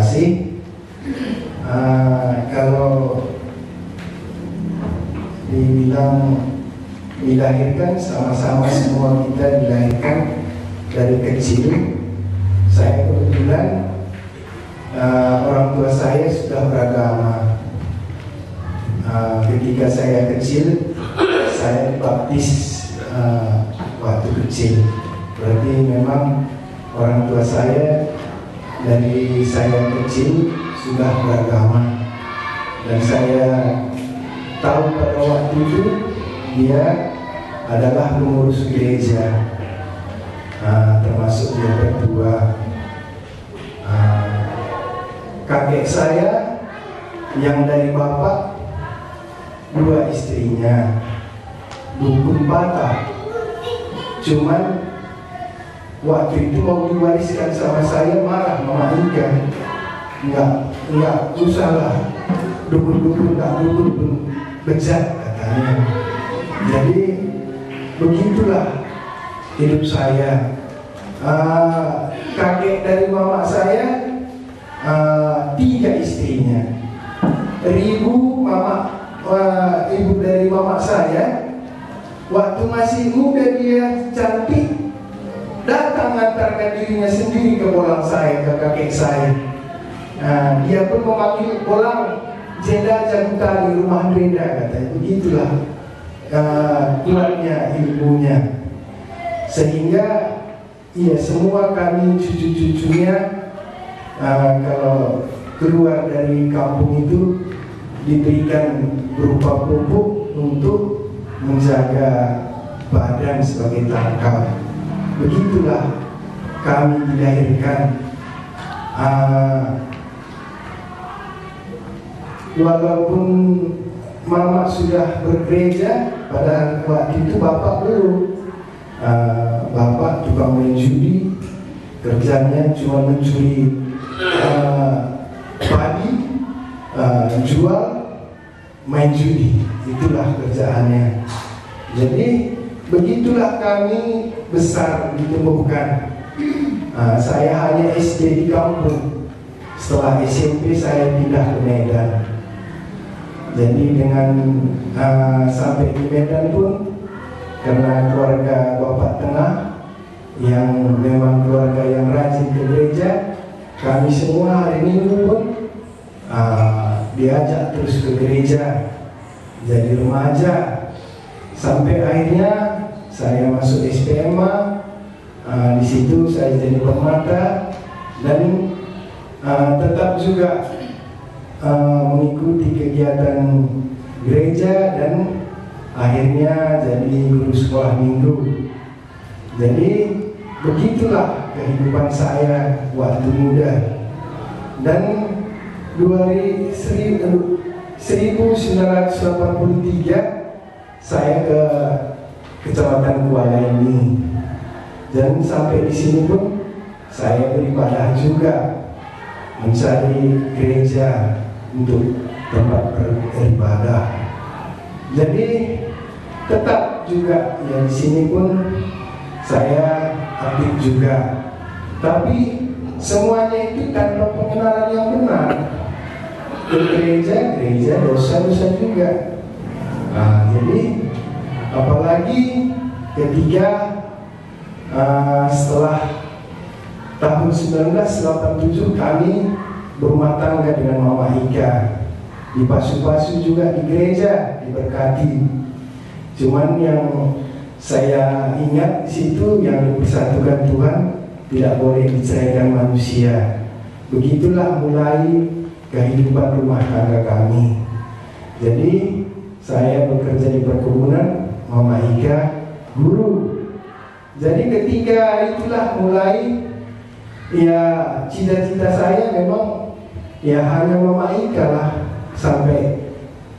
kasih. Kalau dibilang dilahirkan, sama-sama semua kita dilahirkan dari kecil. Saya kebetulan orang tua saya sudah beragama. Ketika saya kecil, saya dibaptis waktu kecil. Berarti memang orang tua saya dari saya kecil sudah beragama, dan saya tahu pada waktu itu dia adalah pengurus gereja, termasuk dia berdua. Kakek saya yang dari bapak, 2 istrinya dukun Batak. Cuman waktu itu mau diwariskan sama saya, marah Mama Ika. Enggak usahlah, dukun-dukun, enggak dukun bejat katanya. Jadi begitulah hidup saya. Kakek dari mama saya 3 istrinya. Ibu dari mama saya waktu masih muda dia cantik, datang mengantarkan dirinya sendiri ke bolang saya, ke kakek saya. Dia pun memanggil bolang jeda jaguta di rumah beda, katanya. Begitulah kuatnya ilmunya, sehingga ya semua kami cucu-cucunya kalau keluar dari kampung itu diberikan berupa pupuk untuk menjaga badan sebagai tangkal. Begitulah kami dilahirkan. Walaupun mama sudah bergereja, pada waktu itu bapak belum. Bapak tukang main judi, kerjanya cuma mencuri padi, jual, main judi. Itulah kerjaannya. Jadi begitulah kami besar ditumbuhkan. Saya hanya SD di kampung. Setelah SMP saya pindah ke Medan. Jadi dengan sampai di Medan pun, karena keluarga bapak tengah yang memang keluarga yang rajin ke gereja, kami semua hari Minggu pun diajak terus ke gereja. Jadi remaja sampai akhirnya saya masuk SPMA. Di situ saya jadi permata dan tetap juga mengikuti kegiatan gereja dan akhirnya jadi guru sekolah minggu. Jadi begitulah kehidupan saya waktu muda. Dan 1983 saya ke Kecamatan Kuala ini, dan sampai di sini pun saya beribadah juga, mencari gereja untuk tempat beribadah. Jadi tetap juga ya di sini pun saya aktif juga, tapi semuanya itu tanpa pengenalan yang benar. Ke gereja dosa-dosa juga. Jadi apalagi ketika setelah tahun 1987 kami berumah tangga dengan Mama Ika, dipasu-pasu juga di gereja, diberkati. Cuman yang saya ingat di situ, yang dipersatukan Tuhan tidak boleh diceraikan manusia. Begitulah mulai kehidupan rumah tangga kami. Jadi saya bekerja di perkebunan, Mama Ika guru. Jadi ketika itulah mulai ya cita-cita saya memang ya hanya Mama Ika lah sampai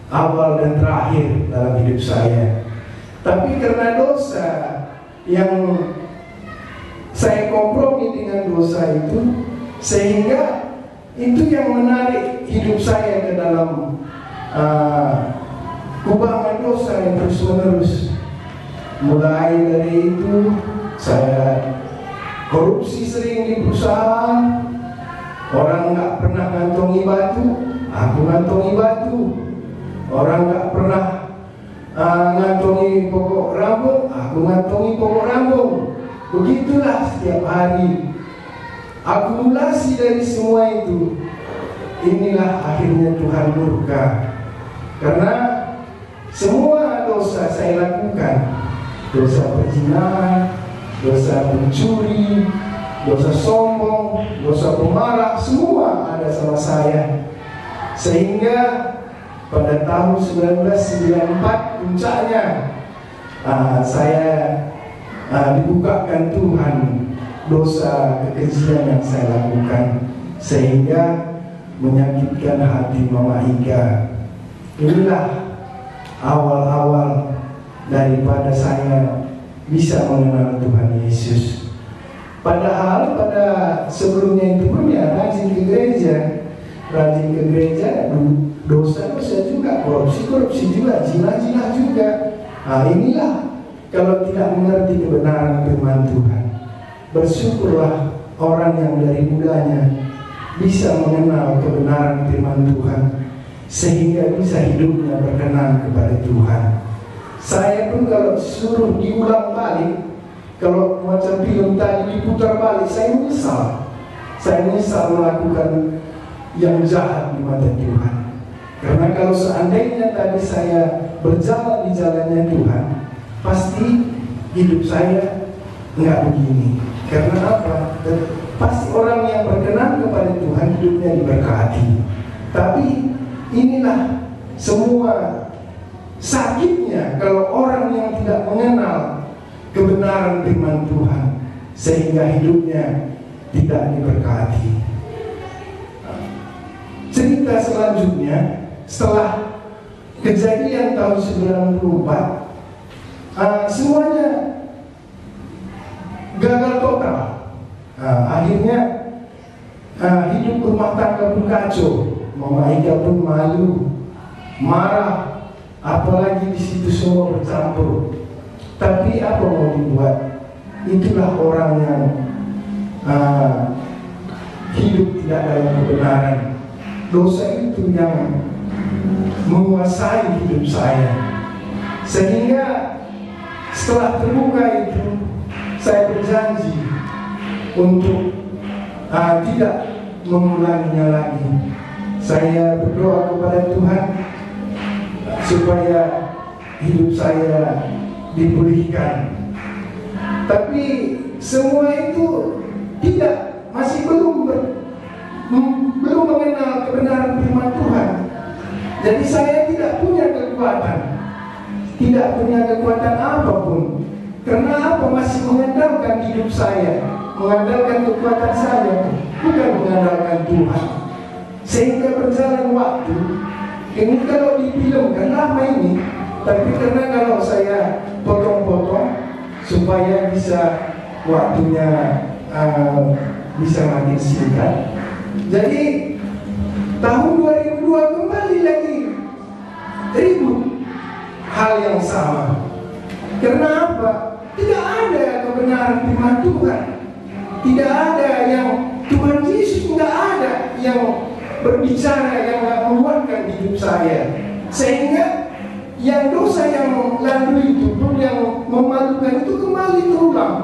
awal dan terakhir dalam hidup saya. Tapi karena dosa yang saya kompromi dengan dosa itu, sehingga itu yang menarik hidup saya ke dalam kubangan dosa yang terus menerus. Mulai dari itu saya korupsi sering di perusahaan, Orang nggak pernah ngantongi batu, aku ngantongi batu. Orang nggak pernah ngantongi pokok rambut, aku ngantongi pokok rambut. Begitulah setiap hari. Akumulasi dari semua itu, inilah akhirnya Tuhan murka. Karena semua dosa saya lakukan, dosa perzinahan, dosa mencuri, dosa sombong, dosa pemarah, semua ada sama saya. Sehingga pada tahun 1994 puncaknya saya dibukakan Tuhan dosa kekejian yang saya lakukan, sehingga menyakitkan hati Mama Ika. Inilah awal-awal daripada saya bisa mengenal Tuhan Yesus. Padahal pada sebelumnya itu pun ya rajin ke gereja, dosa-dosa juga, korupsi juga, zina juga. Inilah kalau tidak mengerti kebenaran firman Tuhan. Bersyukurlah orang yang dari mudanya bisa mengenal kebenaran firman Tuhan, sehingga bisa hidupnya berkenan kepada Tuhan. Saya pun kalau suruh diulang balik, kalau macam film tadi diputar balik, saya menyesal. Saya menyesal melakukan yang jahat di mata Tuhan. Karena kalau seandainya tadi saya berjalan di jalannya Tuhan, pasti hidup saya nggak begini. Karena apa? Pasti orang yang berkenan kepada Tuhan hidupnya diberkati. Tapi inilah semua sakitnya kalau orang yang tidak mengenal kebenaran firman Tuhan, sehingga hidupnya tidak diberkati. Cerita selanjutnya, setelah kejadian tahun 94, semuanya gagal total. Akhirnya hidup rumah tangga pun kacau. Mama Ika pun malu, marah, apalagi di situ semua bercampur. Tapi apa mau dibuat? Itulah orang yang hidup tidak dalam kebenaran. Dosa itu yang menguasai hidup saya. Sehingga setelah terbuka itu, saya berjanji untuk tidak mengulanginya lagi. Saya berdoa kepada Tuhan supaya hidup saya dipulihkan. Tapi semua itu masih belum mengenal kebenaran firman Tuhan. Jadi saya tidak punya kekuatan apapun. Karena apa? Masih mengandalkan hidup saya, mengandalkan kekuatan saya, bukan mengandalkan Tuhan. Sehingga berjalan waktu, ini kalau difilmkan lama ini, tapi karena kalau saya potong-potong supaya bisa waktunya bisa makin singkat. Jadi tahun 2002 kembali lagi ribut hal yang sama. Karena apa? Tidak ada kebenaran firman Tuhan. Tidak ada yang Tuhan Yesus, tidak ada yang berbicara yang menguatkan hidup saya. Sehingga yang dosa yang lalu itu pun yang memalukan itu kembali terulang.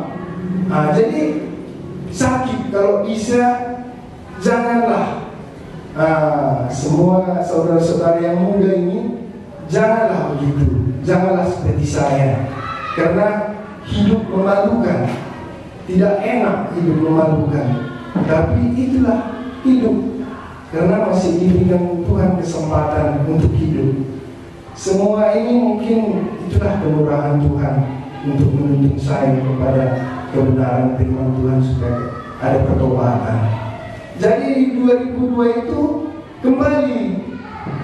Jadi sakit. Kalau bisa janganlah semua saudara-saudara yang muda ini janganlah begitu. Janganlah seperti saya. Karena hidup memalukan. Tidak enak hidup memalukan. Tapi itulah hidup. Karena masih diberikan Tuhan kesempatan untuk hidup. Semua ini mungkin itulah kemurahan Tuhan untuk menuntun saya kepada kebenaran firman Tuhan supaya ada pertobatan. Jadi di 2002 itu kembali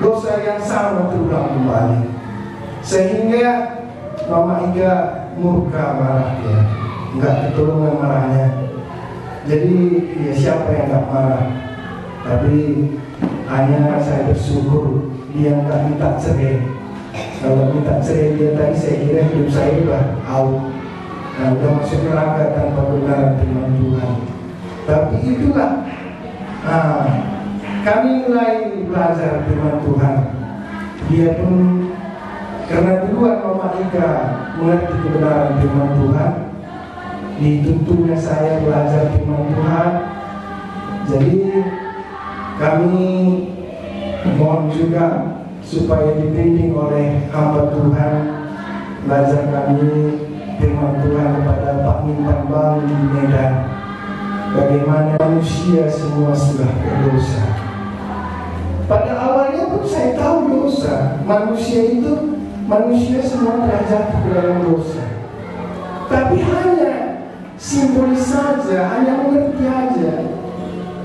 dosa yang sama terulang kembali. Sehingga Mama Ika murka, marah dia, nggak ketulungan marahnya. Jadi ya siapa yang nggak marah? Tapi hanya saya bersyukur dia nggak minta cerai. Kalau minta cerai dia tadi, saya kira hidup saya udah out, udah masuk neraka tanpa kebenaran firman Tuhan. Tapi itulah Nah, kami mulai belajar firman Tuhan. Dia pun karena duluan Mama Ika mengerti kebenaran firman Tuhan, dituntutnya saya belajar firman Tuhan. Jadi kami mohon juga supaya dibimbing oleh hamba Tuhan, belajar kami firman Tuhan kepada Pak Mintan Bang di Medan. Bagaimana manusia semua sudah berdosa. Pada awalnya pun saya tahu dosa. Manusia semua telah jatuh ke dalam dosa. Tapi hanya simbolis saja, hanya mengerti aja.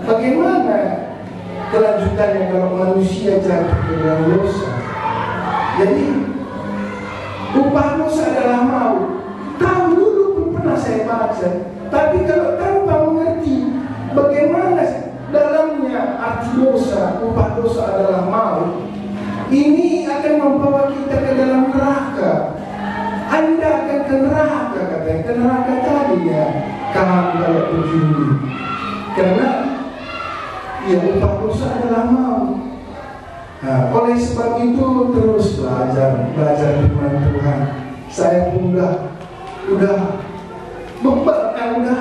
Bagaimana kelanjutannya kalau manusia jatuh ke dalam dosa? Jadi upah dosa adalah maut. Tahu dulu pun pernah saya baca. Tapi kalau tanpa mengerti bagaimana dalamnya arti dosa, upah dosa adalah maut, ini akan membawa kita ke dalam neraka. Anda akan ke neraka, katanya. Ke neraka tadi ya, kalau begini. Karena ya upah dosa adalah maut. Nah, oleh sebab itu terus belajar firman Tuhan. Saya pun udah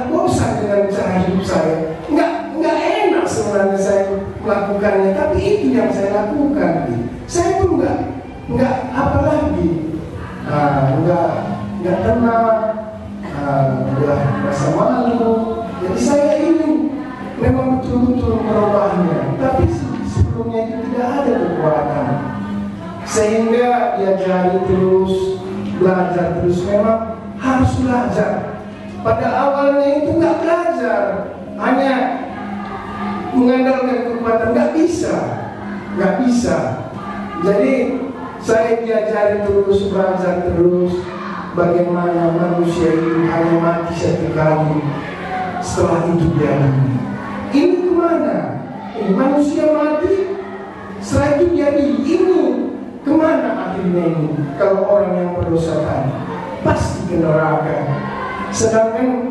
bosan dengan cara hidup saya. Nggak enak sebenarnya saya melakukannya, tapi itu yang saya lakukan. Saya pun nggak apa lagi, nggak tenang, udah merasa malu. Jadi saya ingin memang betul-betul merubahnya, tapi sebelumnya itu tidak ada kekuatan. Sehingga diajari terus, belajar terus, memang harus belajar. Pada awalnya itu nggak belajar, hanya mengandalkan kekuatan, nggak bisa. Jadi saya diajari terus, belajar terus bagaimana manusia itu hanya mati satu kali, setelah itu dia mati. Ini kemana? Ini manusia mati, setelah itu dia ini kemana akhirnya ini? Kalau orang yang berdosa tadi pasti ke neraka. Sedangkan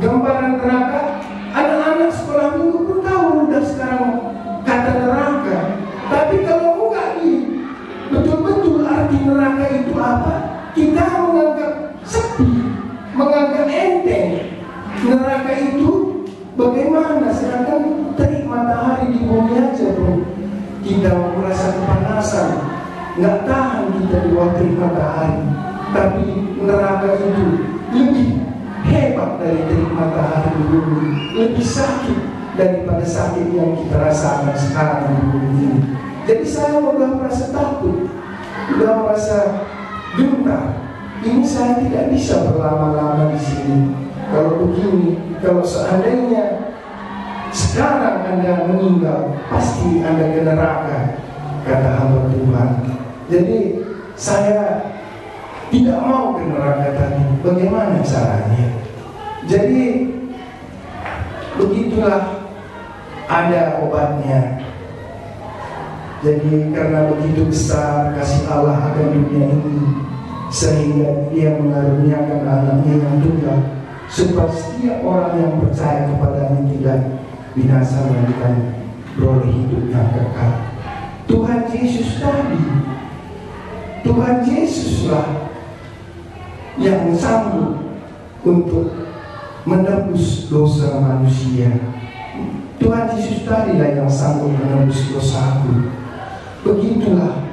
gambaran neraka, anak-anak sekolah minggu pun tahu udah sekarang kata neraka. Tapi kalau enggak betul-betul arti neraka itu apa, kita menganggap sepi, menganggap enteng. Neraka itu bagaimana? Sedangkan terik matahari di bumi aja pun kita merasa kepanasan, nggak tahan kita di bawah terik matahari. Tapi neraka itu lebih hebat dari terik matahari di bumi, lebih sakit daripada sakit yang kita rasakan sekarang di bumi ini. Jadi saya sudah merasa takut, sudah merasa gentar. Ini saya tidak bisa berlama-lama di sini. Kalau begini, kalau seandainya sekarang Anda meninggal, pasti Anda ke neraka, kata hamba Tuhan. Jadi saya tidak mau ke neraka tadi. Bagaimana caranya? Jadi begitulah, ada obatnya. Jadi karena begitu besar kasih Allah akan dunia ini, sehingga Dia mengaruniakan anaknya yang tunggal, supaya setiap orang yang percaya kepadanya tidak binasa melainkan beroleh hidup yang kekal. Tuhan Yesus tadi, Tuhan Yesuslah yang sanggup untuk menebus dosa manusia. Tuhan Yesus tadilah yang sanggup menebus dosaku. Begitulah,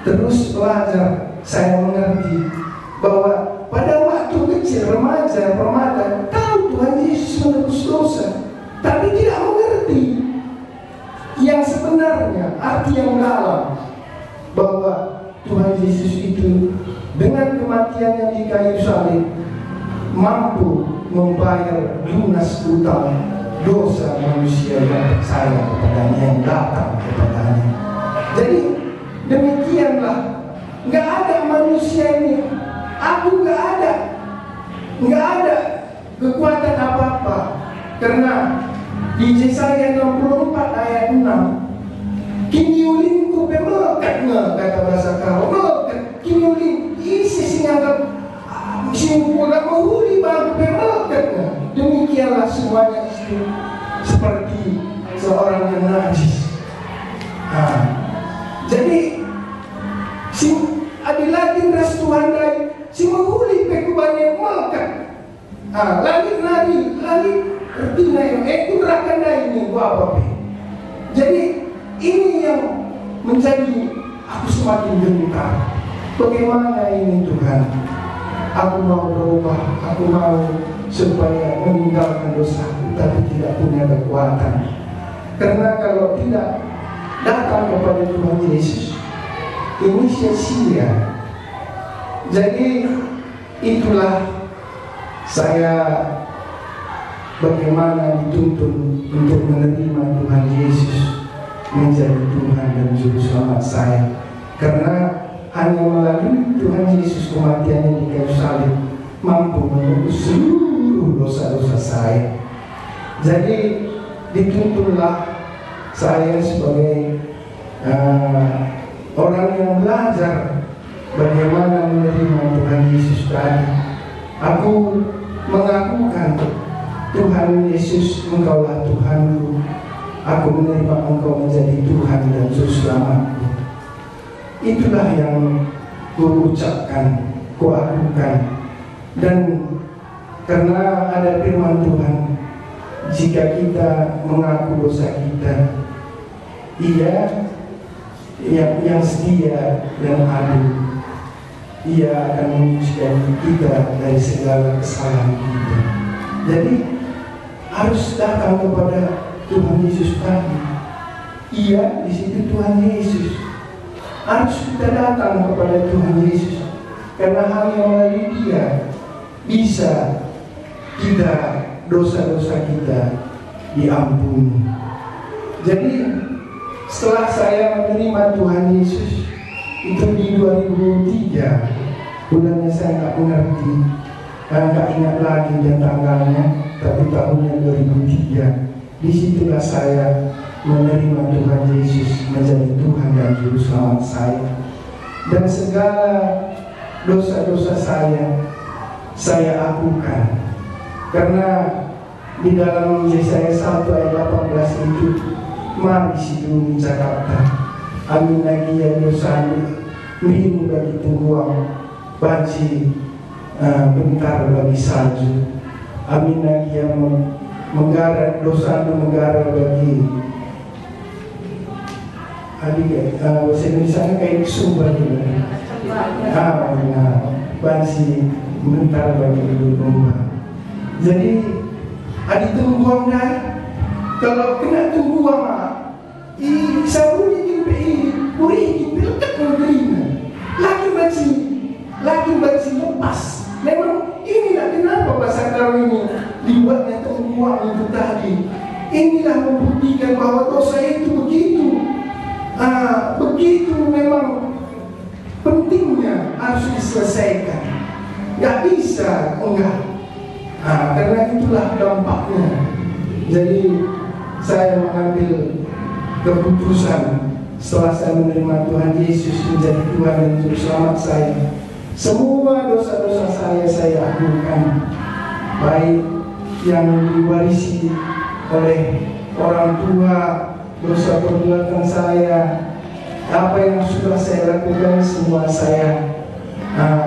terus belajar saya mengerti bahwa pada waktu kecil, remaja, permata, tahu Tuhan Yesus menebus dosa, tapi tidak mengerti yang sebenarnya, arti yang dalam, bahwa Tuhan Yesus itu dengan kematiannya di kayu salib mampu membayar lunas utang dosa manusia yang percaya kepadanya, yang datang kepadanya. Jadi demikianlah, nggak ada manusia ini, aku nggak ada kekuatan apa-apa. Karena di Yesaya 64 ayat 6, kini ulinku pemelekatnya, kata bahasa kau, melekat, kini ulin isi singanggap simpulan menghuli bang pemelekatnya. Demikianlah semuanya itu seperti seorang yang najis. Jadi si adilagin ras Tuhan dai si menghuli pe kubane malkan. Lagi artinya yang kurakan dai ini apa pe. Jadi ini yang menjadi aku semakin gentar. Bagaimana ini Tuhan? Aku mau berubah, aku mau supaya meninggalkan dosa, tapi tidak punya kekuatan. Karena kalau tidak datang kepada Tuhan Yesus, ini sia-sia. Jadi itulah saya bagaimana dituntun untuk menerima Tuhan Yesus menjadi Tuhan dan Juru Selamat saya. Karena hanya melalui Tuhan Yesus kematiannya di kayu salib mampu menebus seluruh dosa-dosa saya. Jadi dituntunlah saya sebagai orang yang belajar bagaimana menerima Tuhan Yesus tadi. Aku mengakukan Tuhan Yesus, Engkaulah Tuhanku. Aku menerima Engkau menjadi Tuhan dan Juru Selamatku. Itulah yang kuucapkan, kuakukan. Dan karena ada firman Tuhan, jika kita mengaku dosa kita, Ia yang setia dan adil, Ia akan menyucikan kita dari segala kesalahan kita. Jadi harus datang kepada Tuhan Yesus tadi. Ia di situ Tuhan Yesus. Harus kita datang kepada Tuhan Yesus, karena hanya melalui Dia bisa kita dosa-dosa kita diampuni. Jadi setelah saya menerima Tuhan Yesus itu di 2003, bulannya saya nggak mengerti, nggak ingat lagi dan tanggalnya, tapi tahunnya 2003. Disitulah saya menerima Tuhan Yesus menjadi Tuhan dan Juru Selamat saya. Dan segala dosa-dosa saya akukan. Karena di dalam Yesaya 1 ayat 18 itu, mari situ Jakarta, amin lagi ya dosa minggu bagi tungguang, banci bentar bagi salju, amin lagi yang menggara dosa menggara bagi adik bahasa Indonesia kayak sumber gitu. Bansi bentar bagi ibu rumah. Jadi adik tungguang dah, kalau kena tungguang sabuni kimpi puri kimpi letak mengerina lagi bansi lepas. Memang inilah kenapa pasal kalau ini dibuatnya tungguang itu tadi. Inilah membuktikan bahwa dosa itu begitu memang pentingnya harus diselesaikan. Gak bisa enggak. Karena itulah dampaknya. Jadi saya mengambil keputusan setelah saya menerima Tuhan Yesus menjadi Tuhan dan Juru Selamat saya. Semua dosa-dosa saya akukan, baik yang diwarisi oleh orang tua, dosa perbuatan saya, apa yang sudah saya lakukan semua saya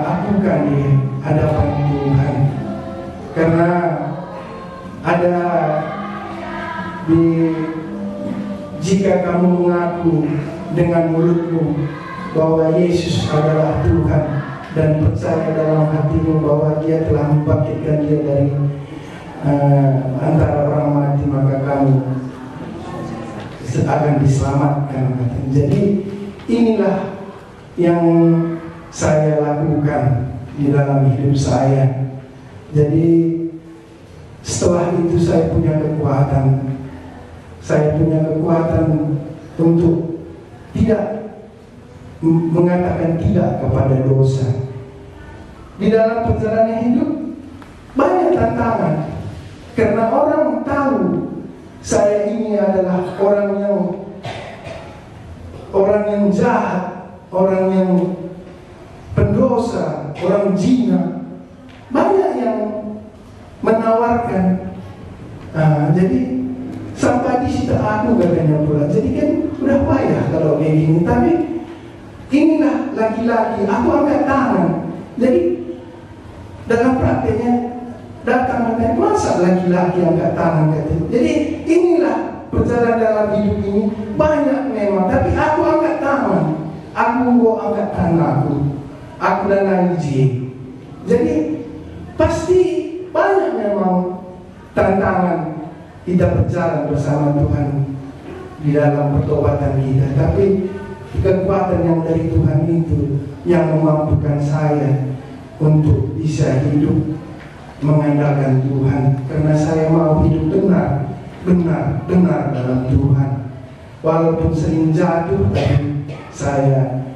akukan di hadapan Tuhan. Karena ada jika kamu mengaku dengan mulutmu bahwa Yesus adalah Tuhan dan percaya dalam hatimu bahwa Dia telah membangkitkan Dia dari antara orang mati, maka kamu akan diselamatkan. Jadi inilah yang saya lakukan di dalam hidup saya. Jadi setelah itu saya punya kekuatan. Saya punya kekuatan untuk tidak mengatakan tidak kepada dosa. Di dalam perjalanan hidup banyak tantangan, karena orang tahu saya ini adalah orang yang jahat, orang yang pendosa, orang zina. Banyak yang menawarkan. Jadi sampai di situ aku kamu katanya pula. Jadi kan udah payah kalau kayak gini. Tapi inilah laki-laki, aku angkat tangan. Jadi dalam prakteknya datang katanya, masa laki-laki angkat tangan katanya. Jadi inilah perjalanan dalam hidup ini. Banyak memang, tapi aku angkat tangan. Aku mau angkat tangan aku dan izin. Jadi pasti banyak memang tantangan kita berjalan bersama Tuhan di dalam pertobatan kita. Tapi kekuatan yang dari Tuhan itu yang memampukan saya untuk bisa hidup mengandalkan Tuhan, karena saya mau hidup benar dalam Tuhan. Walaupun sering jatuh, tapi saya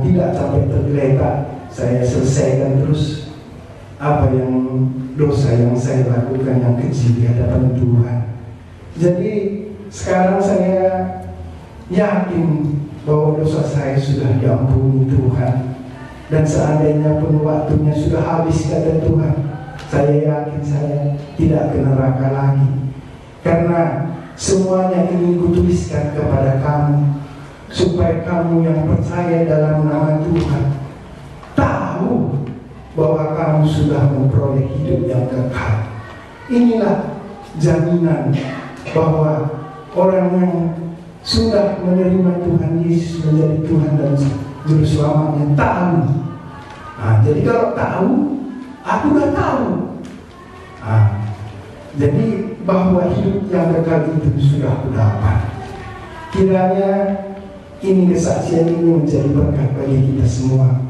tidak sampai tergeletak. Saya selesaikan terus apa yang dosa yang saya lakukan yang kecil di hadapan Tuhan. Jadi sekarang saya yakin bahwa dosa saya sudah diampuni Tuhan. Dan seandainya pun waktunya sudah habis kata Tuhan, saya yakin saya tidak ke neraka lagi. Karena semuanya ini kutuliskan kepada kamu, supaya kamu yang percaya dalam nama Tuhan tahu bahwa kamu sudah memperoleh hidup yang kekal. Inilah jaminan bahwa orang yang sudah menerima Tuhan Yesus menjadi Tuhan dan Juru Selamatnya tahu. Jadi kalau tahu, aku udah tahu. Jadi bahwa hidup yang kekal itu sudah aku dapat. Kiranya ini kesaksian ini menjadi berkat bagi kita semua.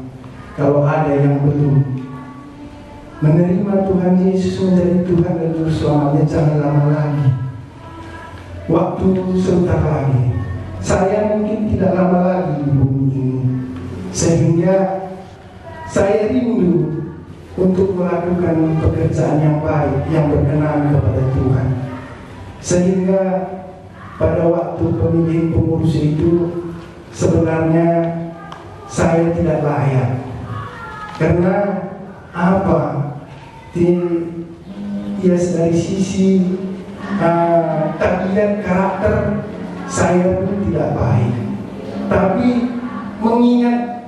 Kalau ada yang belum menerima Tuhan Yesus menjadi Tuhan dan Juru Selamatnya, jangan lama lagi. Waktu sebentar lagi. Saya mungkin tidak lama lagi di bumi ini, sehingga saya rindu untuk melakukan pekerjaan yang baik, yang berkenan kepada Tuhan. Sehingga pada waktu pemilihan pengurus itu sebenarnya saya tidak layak. Karena apa? Dari sisi tabiat karakter saya pun tidak baik. Tapi mengingat